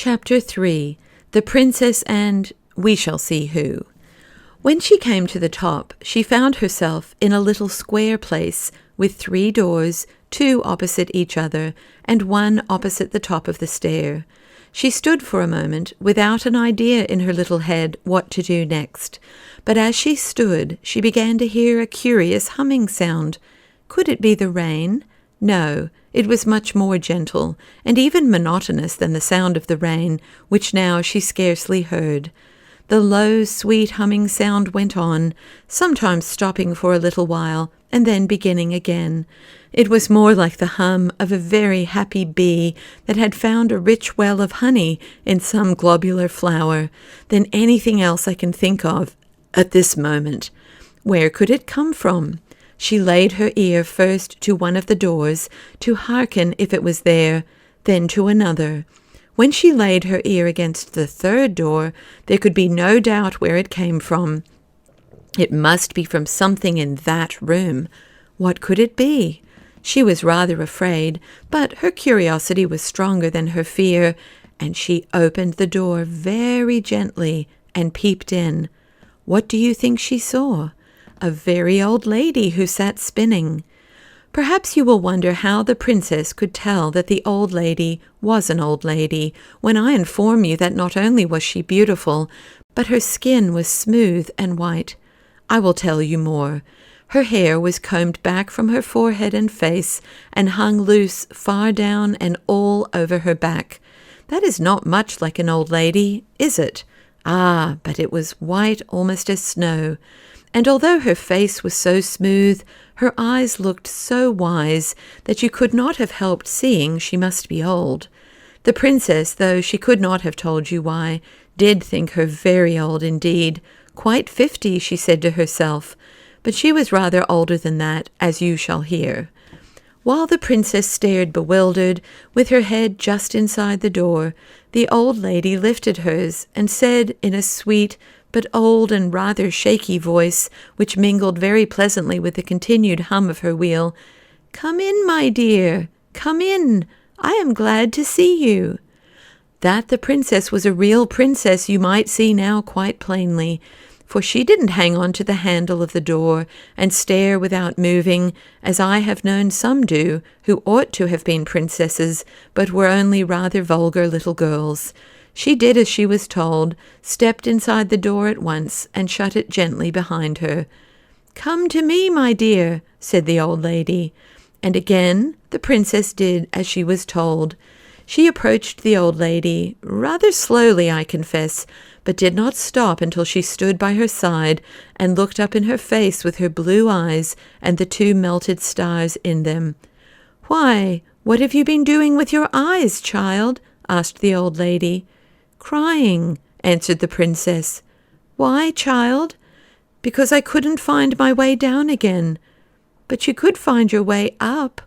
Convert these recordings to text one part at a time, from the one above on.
Chapter 3. The Princess and we shall see who. When she came to the top, she found herself in a little square place with 3 doors, 2 opposite each other, and 1 opposite the top of the stair. She stood for a moment without an idea in her little head what to do next, but as she stood, she began to hear a curious humming sound. Could it be the rain? No, it was much more gentle, and even monotonous than the sound of the rain, which now she scarcely heard. The low, sweet humming sound went on, sometimes stopping for a little while, and then beginning again. It was more like the hum of a very happy bee that had found a rich well of honey in some globular flower than anything else I can think of at this moment. Where could it come from? She laid her ear first to one of the doors to hearken if it was there, then to another. When she laid her ear against the 3rd door, there could be no doubt where it came from. It must be from something in that room. What could it be? She was rather afraid, but her curiosity was stronger than her fear, and she opened the door very gently and peeped in. What do you think she saw? A very old lady who sat spinning. Perhaps you will wonder how the princess could tell that the old lady was an old lady, when I inform you that not only was she beautiful, but her skin was smooth and white. I will tell you more. Her hair was combed back from her forehead and face, and hung loose far down and all over her back. That is not much like an old lady, is it? Ah, but it was white almost as snow. And although her face was so smooth, her eyes looked so wise that you could not have helped seeing she must be old. The princess, though she could not have told you why, did think her very old indeed. Quite 50, she said to herself, but she was rather older than that, as you shall hear. While the princess stared bewildered, with her head just inside the door, the old lady lifted hers and said in a sweet, but old and rather shaky voice, which mingled very pleasantly with the continued hum of her wheel, "Come in, my dear, come in. I am glad to see you." That the princess was a real princess you might see now quite plainly, for she didn't hang on to the handle of the door and stare without moving, as I have known some do, who ought to have been princesses, but were only rather vulgar little girls. She did as she was told, stepped inside the door at once, and shut it gently behind her. "Come to me, my dear," said the old lady. And again the princess did as she was told. She approached the old lady, rather slowly, I confess, but did not stop until she stood by her side and looked up in her face with her blue eyes and the 2 melted stars in them. "Why, what have you been doing with your eyes, child?" asked the old lady. "Crying," answered the princess. "Why, child?" "Because I couldn't find my way down again." "But you could find your way up."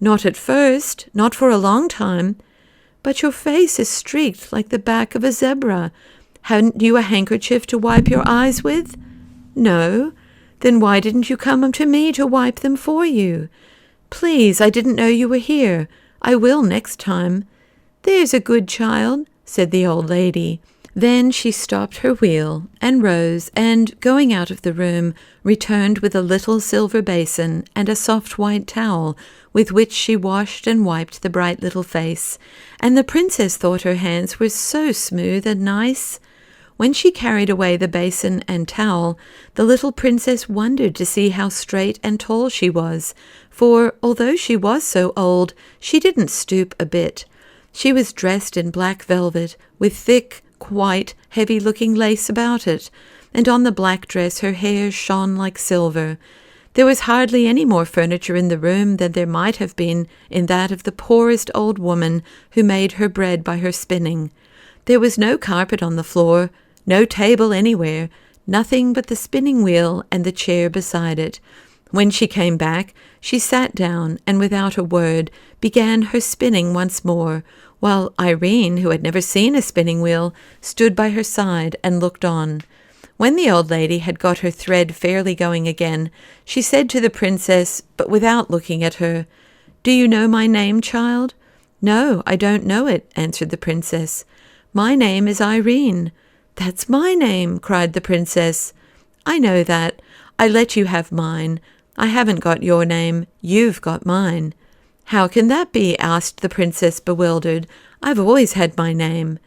"Not at first, not for a long time." "But your face is streaked like the back of a zebra. Hadn't you a handkerchief to wipe your eyes with?" "No." "Then why didn't you come to me to wipe them for you?" "Please, I didn't know you were here. I will next time." "There's a good child," said the old lady. Then she stopped her wheel and rose and, going out of the room, returned with a little silver basin and a soft white towel with which she washed and wiped the bright little face, and the princess thought her hands were so smooth and nice. When she carried away the basin and towel, the little princess wondered to see how straight and tall she was, for, although she was so old, she didn't stoop a bit. She was dressed in black velvet, with thick, white, heavy-looking lace about it, and on the black dress her hair shone like silver. There was hardly any more furniture in the room than there might have been in that of the poorest old woman who made her bread by her spinning. There was no carpet on the floor, no table anywhere, nothing but the spinning wheel and the chair beside it. When she came back, she sat down and without a word began her spinning once more, while Irene, who had never seen a spinning wheel, stood by her side and looked on. When the old lady had got her thread fairly going again, she said to the princess, but without looking at her, "Do you know my name, child?" "No, I don't know it," answered the princess. "My name is Irene." "That's my name," cried the princess. "I know that. I let you have mine. I haven't got your name. You've got mine." "How can that be?" asked the princess, bewildered. "I've always had my name."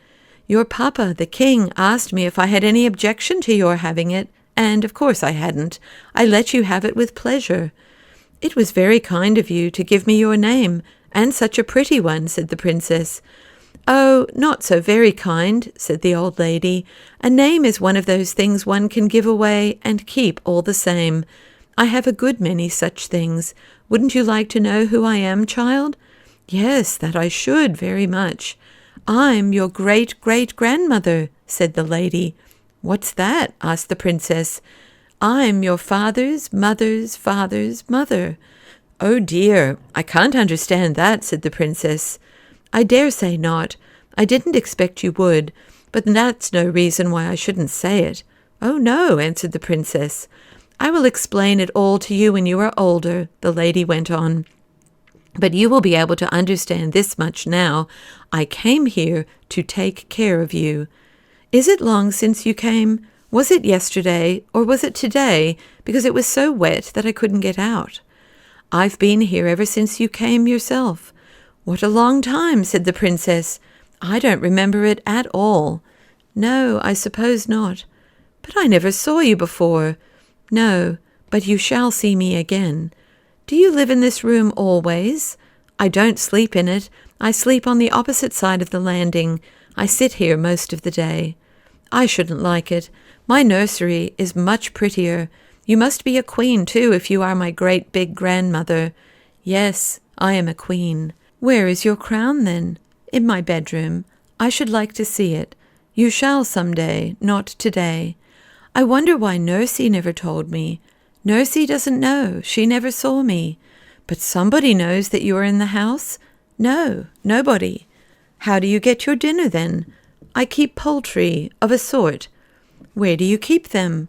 "Your papa, the king, asked me if I had any objection to your having it, and of course I hadn't. I let you have it with pleasure." "It was very kind of you to give me your name, and such a pretty one," said the princess. "Oh, not so very kind," said the old lady. "A name is one of those things one can give away and keep all the same. I have a good many such things. Wouldn't you like to know who I am, child?" "Yes, that I should, very much." "I'm your great-great-grandmother," said the lady. "What's that?" asked the princess. "I'm your father's mother's father's mother." "Oh dear, I can't understand that," said the princess. "I dare say not. I didn't expect you would, but that's no reason why I shouldn't say it." "Oh no," answered the princess. "I will explain it all to you when you are older," the lady went on. "But you will be able to understand this much now. I came here to take care of you." "Is it long since you came? Was it yesterday, or was it today, because it was so wet that I couldn't get out?" "I've been here ever since you came yourself." "What a long time," said the princess. "I don't remember it at all." "No, I suppose not." "But I never saw you before." "No, but you shall see me again." "Do you live in this room always?" "I don't sleep in it. I sleep on the opposite side of the landing. I sit here most of the day." "I shouldn't like it. My nursery is much prettier. You must be a queen, too, if you are my great big grandmother." "Yes, I am a queen." "Where is your crown, then?" "In my bedroom. I should like to see it." "You shall some day, not today." "I wonder why Nursey never told me." "Nursey doesn't know. She never saw me." "But somebody knows that you are in the house?" "No, nobody." "How do you get your dinner, then?" "I keep poultry, of a sort." "Where do you keep them?"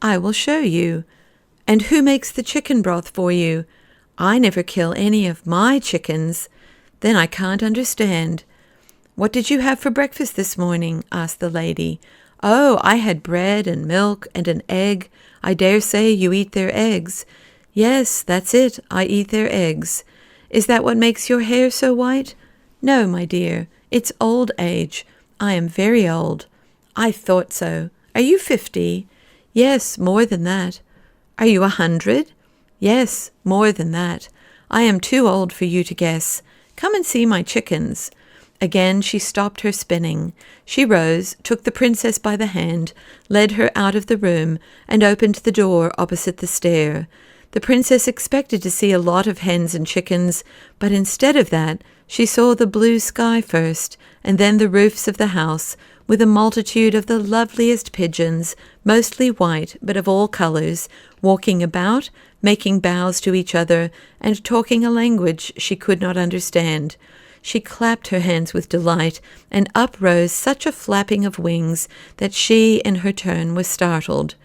"I will show you." "And who makes the chicken broth for you?" "I never kill any of my chickens." "Then I can't understand." "What did you have for breakfast this morning?" asked the lady. "Oh, I had bread and milk and an egg. I dare say you eat their eggs." "Yes, that's it. I eat their eggs." "Is that what makes your hair so white?" "No, my dear. It's old age. I am very old." "I thought so. Are you 50? "Yes, more than that." "Are you 100? "Yes, more than that. I am too old for you to guess. Come and see my chickens." Again she stopped her spinning. She rose, took the princess by the hand, led her out of the room, and opened the door opposite the stair. The princess expected to see a lot of hens and chickens, but instead of that, she saw the blue sky first, and then the roofs of the house, with a multitude of the loveliest pigeons, mostly white, but of all colours, walking about, making bows to each other, and talking a language she could not understand. She clapped her hands with delight, and up rose such a flapping of wings that she, in her turn, was startled.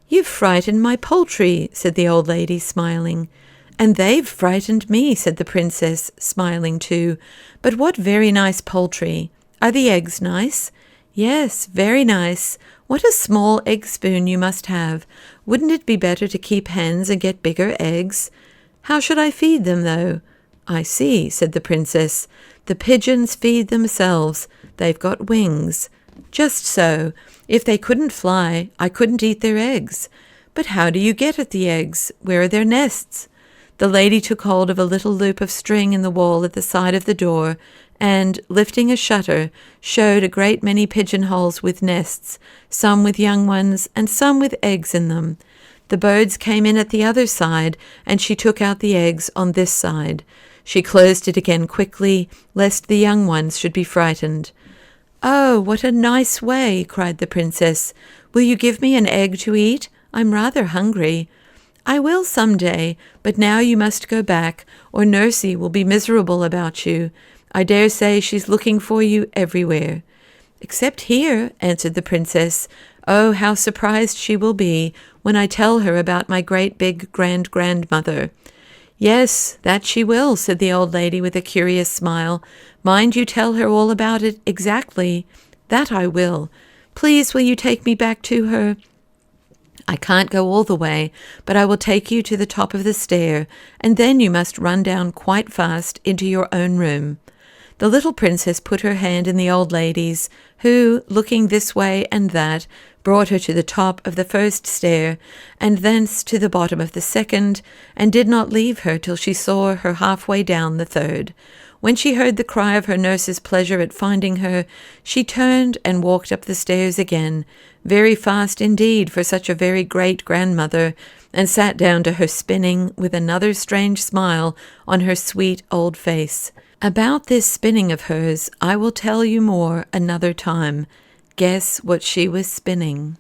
"You've frightened my poultry," said the old lady, smiling. "And they've frightened me," said the princess, smiling too. "But what very nice poultry! Are the eggs nice?" "Yes, very nice. What a small egg spoon you must have. Wouldn't it be better to keep hens and get bigger eggs?" "How should I feed them, though?" "I see," said the princess. "The pigeons feed themselves. They've got wings." "Just so. If they couldn't fly, I couldn't eat their eggs." "But how do you get at the eggs? Where are their nests?" The lady took hold of a little loop of string in the wall at the side of the door, and, lifting a shutter, showed a great many pigeonholes with nests, some with young ones and some with eggs in them. The birds came in at the other side, and she took out the eggs on this side. She closed it again quickly, lest the young ones should be frightened. "Oh, what a nice way!" cried the princess. "Will you give me an egg to eat? I'm rather hungry." "I will some day, but now you must go back, or Nursey will be miserable about you. I dare say she's looking for you everywhere." "Except here," answered the princess. "Oh, how surprised she will be when I tell her about my great big grand-grandmother." Yes, that she will, said the old lady with a curious smile. Mind you tell her all about it exactly. That I will. Please, will you take me back to her? I can't go all the way, but I will take you to the top of the stair, and then you must run down quite fast into your own room. The little princess put her hand in the old lady's, who, looking this way and that, brought her to the top of the first stair, and thence to the bottom of the second, and did not leave her till she saw her halfway down the third. When she heard the cry of her nurse's pleasure at finding her, she turned and walked up the stairs again, very fast indeed for such a very great-grandmother, and sat down to her spinning with another strange smile on her sweet old face. About this spinning of hers I will tell you more another time. Guess what she was spinning.